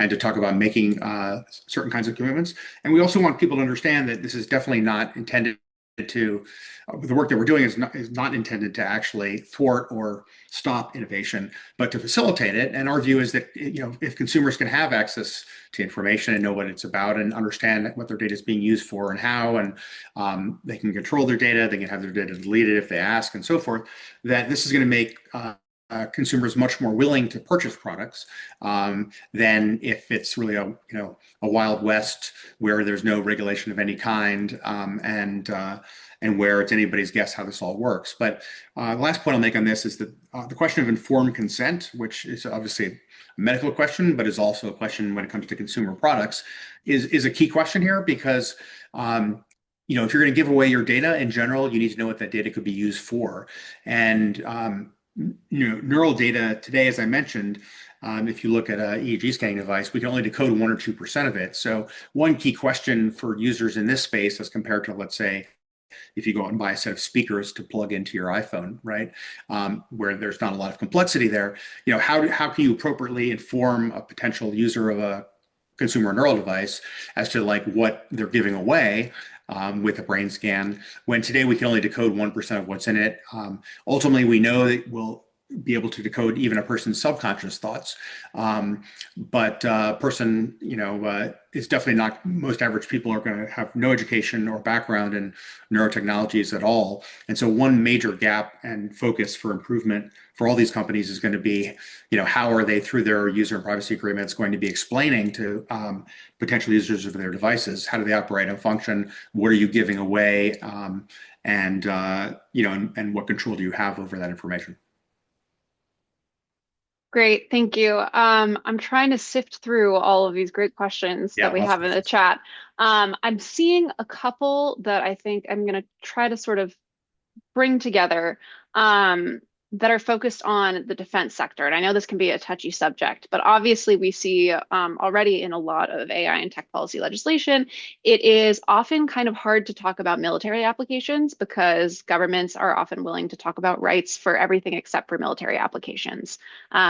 to talk about making certain kinds of commitments. And we also want people to understand that this is definitely not intended to, the work that we're doing is not intended to actually thwart or stop innovation, but to facilitate it. And our view is that if consumers can have access to information and know what it's about and understand what their data is being used for and how, and they can control their data, they can have their data deleted if they ask, and so forth, that this is going to make consumers much more willing to purchase products than if it's really a Wild West where there's no regulation of any kind and where it's anybody's guess how this all works. But the last point I'll make on this is that the question of informed consent, which is obviously a medical question, but is also a question when it comes to consumer products, is a key question here because if you're going to give away your data in general, you need to know what that data could be used for. And neural data today, as I mentioned, if you look at an EEG scanning device, we can only decode 1 or 2% of it. So one key question for users in this space as compared to, let's say, if you go out and buy a set of speakers to plug into your iPhone, right, where there's not a lot of complexity there, how can you appropriately inform a potential user of a consumer neural device as to like what they're giving away with a brain scan, when today we can only decode 1% of what's in it. Ultimately, we know that be able to decode even a person's subconscious thoughts. But a person, is definitely not, most average people are going to have no education or background in neurotechnologies at all. And so one major gap and focus for improvement for all these companies is going to be, how are they, through their user and privacy agreements, going to be explaining to potential users of their devices, how do they operate and function? What are you giving away? And what control do you have over that information? Great, thank you. I'm trying to sift through all of these great questions Yeah, that we lots of have in the questions. chat. I'm seeing a couple that I think I'm going to try to sort of bring together that are focused on the defense sector. And I know this can be a touchy subject, but obviously we see already in a lot of AI and tech policy legislation, it is often kind of hard to talk about military applications because governments are often willing to talk about rights for everything except for military applications,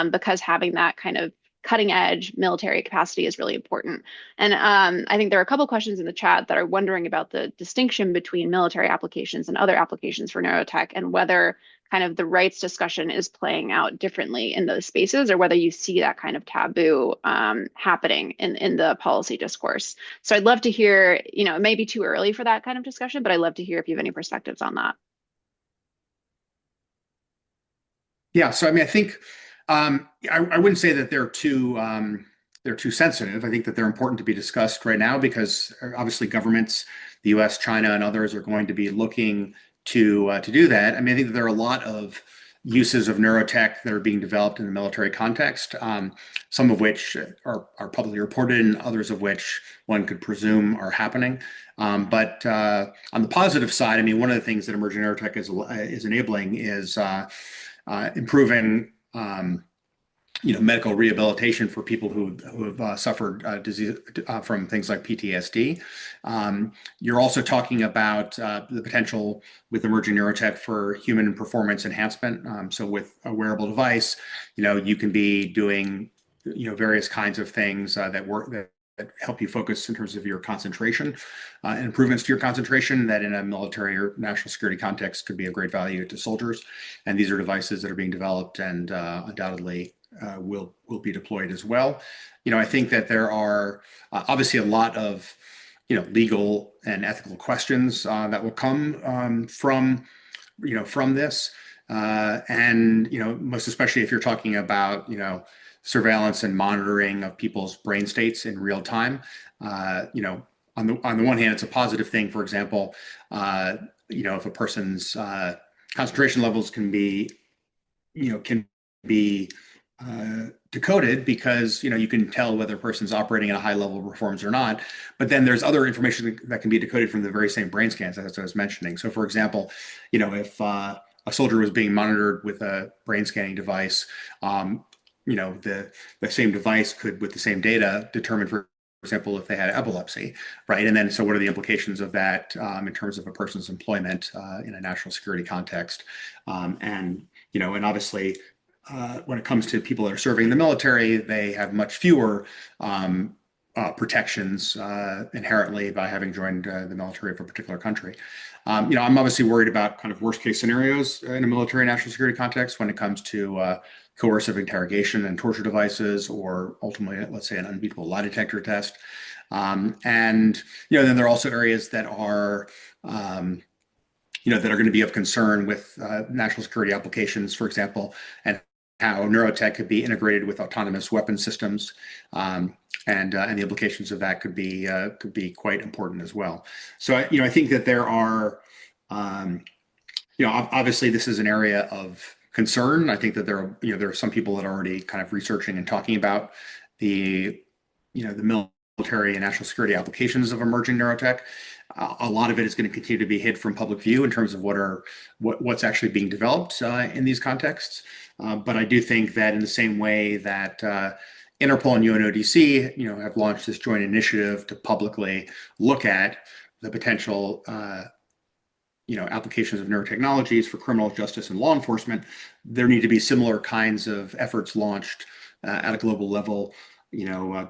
because having that kind of cutting edge military capacity is really important. And I think there are a couple questions in the chat that are wondering about the distinction between military applications and other applications for neurotech, and whether kind of the rights discussion is playing out differently in those spaces, or whether you see that kind of taboo happening in the policy discourse. So I'd love to hear, it may be too early for that kind of discussion, but I'd love to hear if you have any perspectives on that. Yeah, so I mean, I think I wouldn't say that they're too sensitive. I think that they're important to be discussed right now because obviously governments, the U.S., China, and others are going to be looking to do that. I mean, I think that there are a lot of uses of neurotech that are being developed in the military context, some of which are publicly reported, and others of which one could presume are happening. But on the positive side, I mean, one of the things that emerging neurotech is enabling is improving medical rehabilitation for people who have suffered disease from things like PTSD. You're also talking about the potential with emerging neurotech for human performance enhancement. So with a wearable device, you can be doing various kinds of things that help you focus in terms of your concentration, and improvements to your concentration that in a military or national security context could be of great value to soldiers. And these are devices that are being developed and undoubtedly will be deployed as well. I think that there are obviously a lot of legal and ethical questions that will come from this, and most especially if you're talking about surveillance and monitoring of people's brain states in real time. On the one hand, it's a positive thing. For example, if a person's concentration levels can be decoded because you can tell whether a person's operating at a high level of performance or not. But then there's other information that can be decoded from the very same brain scans as I was mentioning. So for example, if a soldier was being monitored with a brain scanning device, the same device could, with the same data, determine, for example, if they had epilepsy, right? And then, so what are the implications of that in terms of a person's employment in a national security context? And obviously, when it comes to people that are serving the military, they have much fewer protections inherently by having joined the military of a particular country. I'm obviously worried about kind of worst case scenarios in a military national security context when it comes to coercive interrogation and torture devices, or ultimately, let's say, an unbeatable lie detector test. And then there are also areas that are that are going to be of concern with national security applications, for example, and how neurotech could be integrated with autonomous weapon systems, and the implications of that could be quite important as well. So I think that there are obviously this is an area of concern. I think that there are some people that are already kind of researching and talking about the military and national security applications of emerging neurotech. A lot of it is going to continue to be hid from public view in terms of what's actually being developed in these contexts. But I do think that in the same way that Interpol and UNODC, have launched this joint initiative to publicly look at the potential, applications of neurotechnologies for criminal justice and law enforcement, there need to be similar kinds of efforts launched at a global level,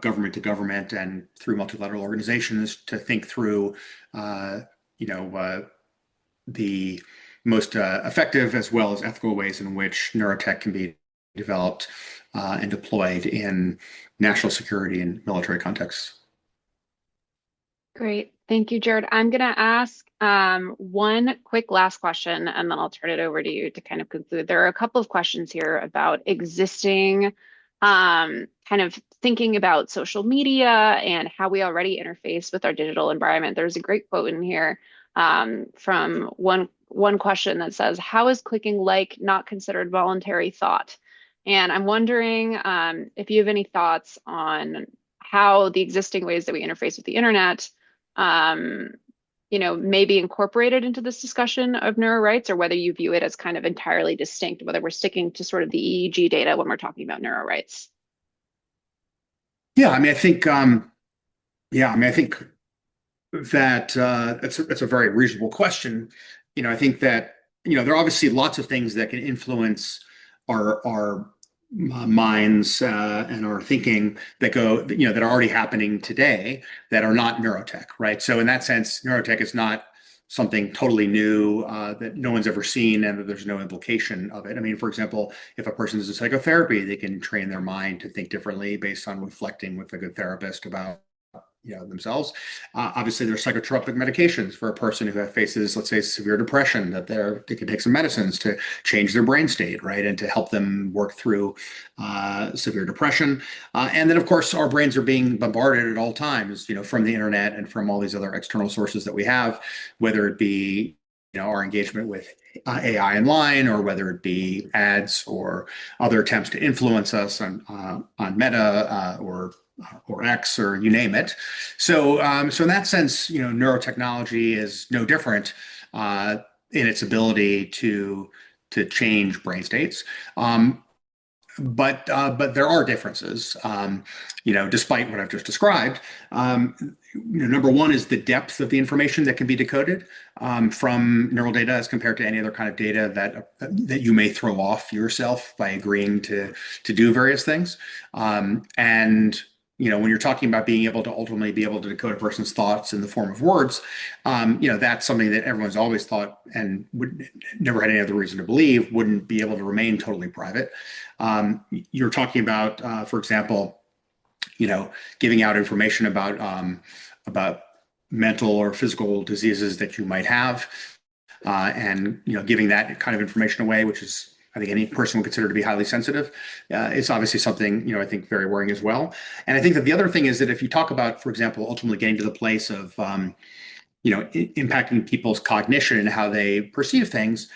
government to government and through multilateral organizations to think through, the most effective as well as ethical ways in which neurotech can be developed and deployed in national security and military contexts. Great. Thank you, Jared. I'm going to ask one quick last question, and then I'll turn it over to you to kind of conclude. There are a couple of questions here about existing, kind of thinking about social media and how we already interface with our digital environment. There's a great quote in here from one question that says, "How is clicking like not considered voluntary thought?" And I'm wondering if you have any thoughts on how the existing ways that we interface with the internet um, may be incorporated into this discussion of neurorights, or whether you view it as kind of entirely distinct, whether we're sticking to sort of the EEG data when we're talking about neurorights. Yeah, I mean, I think, I think that it's a very reasonable question. I think that there are obviously lots of things that can influence our minds and our thinking that go, that are already happening today that are not neurotech, right? So in that sense, neurotech is not something totally new that no one's ever seen and that there's no implication of it. I mean, for example, if a person is in psychotherapy, they can train their mind to think differently based on reflecting with a good therapist about themselves. Obviously, there's psychotropic medications for a person who faces, let's say, severe depression, that they can take some medicines to change their brain state, right, and to help them work through severe depression. And then, of course, our brains are being bombarded at all times, from the internet and from all these other external sources that we have, whether it be our engagement with AI online, or whether it be ads or other attempts to influence us on Meta or X, or you name it. So in that sense, neurotechnology is no different in its ability to change brain states. But there are differences, despite what I've just described. Number one is the depth of the information that can be decoded from neural data as compared to any other kind of data that you may throw off yourself by agreeing to do various things. And when you're talking about being able to ultimately be able to decode a person's thoughts in the form of words, that's something that everyone's always thought and would never had any other reason to believe wouldn't be able to remain totally private. You're talking about, for example, giving out information about mental or physical diseases that you might have, and giving that kind of information away, which is, I think, any person would consider to be highly sensitive. It's obviously something, I think, very worrying as well. And I think that the other thing is that if you talk about, for example, ultimately getting to the place of, impacting people's cognition and how they perceive things,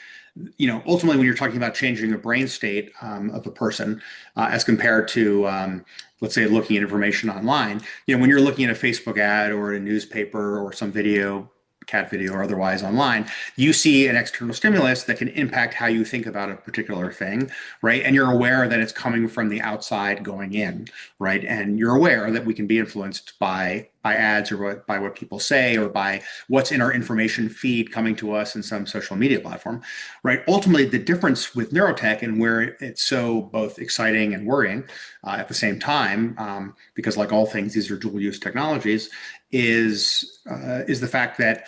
ultimately when you're talking about changing the brain state of a person as compared to, let's say, looking at information online, when you're looking at a Facebook ad or a newspaper or some video, cat video or otherwise online, you see an external stimulus that can impact how you think about a particular thing, right? And you're aware that it's coming from the outside going in, right? And you're aware that we can be influenced by ads, or by what people say, or by what's in our information feed coming to us in some social media platform, right? Ultimately, the difference with neurotech and where it's so both exciting and worrying at the same time, because like all things, these are dual use technologies, is the fact that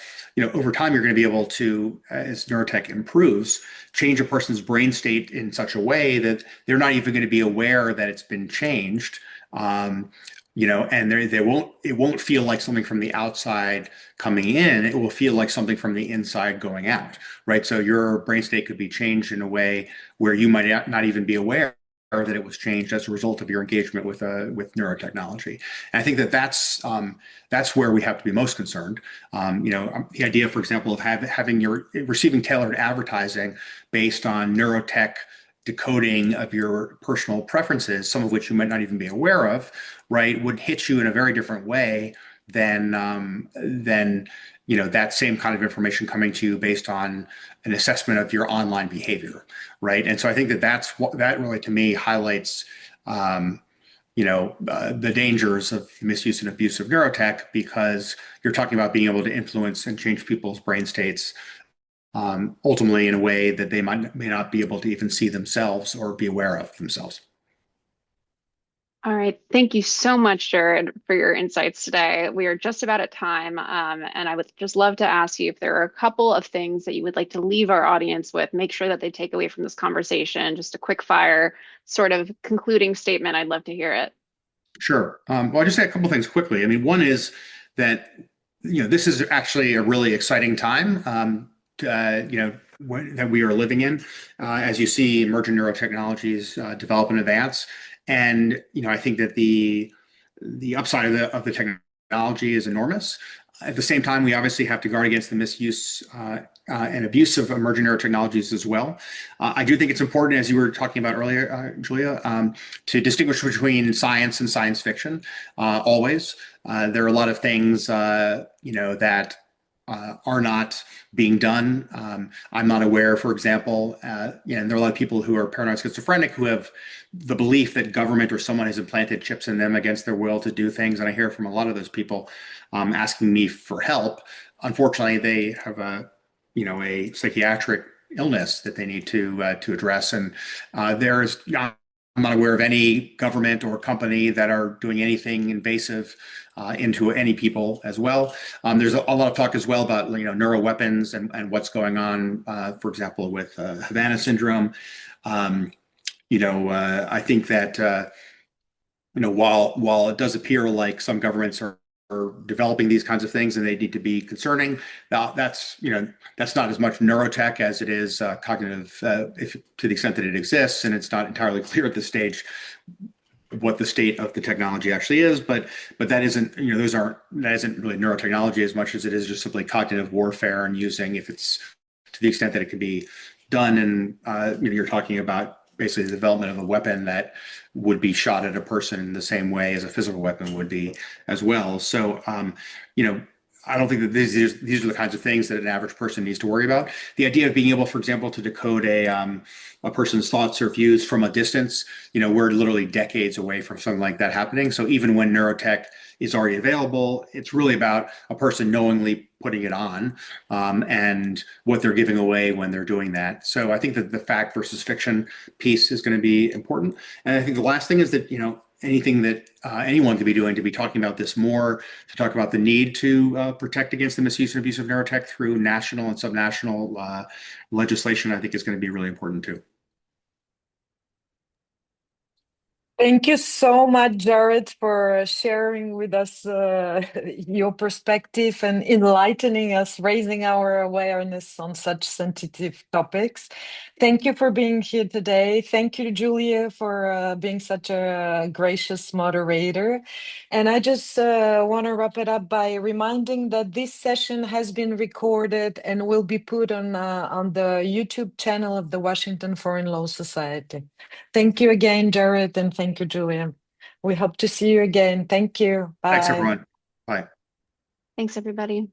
over time you're going to be able to, as neurotech improves, change a person's brain state in such a way that they're not even going to be aware that it's been changed. And it won't feel like something from the outside coming in. It will feel like something from the inside going out, right? So your brain state could be changed in a way where you might not even be aware that it was changed as a result of your engagement with neurotechnology. And I think that that's where we have to be most concerned. The idea, for example, of receiving tailored advertising based on neurotech decoding of your personal preferences, some of which you might not even be aware of, right, would hit you in a very different way than that same kind of information coming to you based on an assessment of your online behavior, right? And so I think that really, to me, highlights the dangers of misuse and abuse of neurotech, because you're talking about being able to influence and change people's brain states ultimately in a way that they may not be able to even see themselves or be aware of themselves. All right. Thank you so much, Jared, for your insights today. We are just about at time, and I would just love to ask you if there are a couple of things that you would like to leave our audience with, make sure that they take away from this conversation, just a quick fire sort of concluding statement. I'd love to hear it. Sure. Well, I'll just say a couple things quickly. I mean, one is that this is actually a really exciting time. That we are living in, as you see emerging neurotechnologies develop and advance, and I think that the upside of the technology is enormous. At the same time, we obviously have to guard against the misuse and abuse of emerging neurotechnologies as well. I do think it's important, as you were talking about earlier, Julia, to distinguish between science and science fiction. Always, there are a lot of things that are not being done. I'm not aware, for example, and there are a lot of people who are paranoid schizophrenic who have the belief that government or someone has implanted chips in them against their will to do things. And I hear from a lot of those people asking me for help. Unfortunately, they have a psychiatric illness that they need to address. And I'm not aware of any government or company that are doing anything invasive into any people as well. There's a lot of talk as well about neuro weapons and what's going on, for example, with Havana syndrome. I think that while it does appear like some governments are developing these kinds of things and they need to be concerning, that's not as much neurotech as it is cognitive, if to the extent that it exists, and it's not entirely clear at this stage what the state of the technology actually is, but that isn't that isn't really neurotechnology as much as it is just simply cognitive warfare and using, if it's to the extent that it can be done, and you're talking about basically the development of a weapon that would be shot at a person in the same way as a physical weapon would be as well. So, I don't think that these are the kinds of things that an average person needs to worry about. The idea of being able, for example, to decode a person's thoughts or views from a distance, we're literally decades away from something like that happening. So even when neurotech is already available, it's really about a person knowingly putting it on and what they're giving away when they're doing that. So I think that the fact versus fiction piece is going to be important. And I think the last thing is that, anything that anyone could be doing to be talking about this more, to talk about the need to protect against the misuse and abuse of neurotech through national and subnational legislation, I think is going to be really important too. Thank you so much, Jared, for sharing with us your perspective and enlightening us, raising our awareness on such sensitive topics. Thank you for being here today. Thank you, Julia, for being such a gracious moderator. And I just want to wrap it up by reminding that this session has been recorded and will be put on the YouTube channel of the Washington Foreign Law Society. Thank you again, Jared, and thank you, Julian. We hope to see you again. Thank you. Bye. Thanks, everyone. Bye. Thanks, everybody.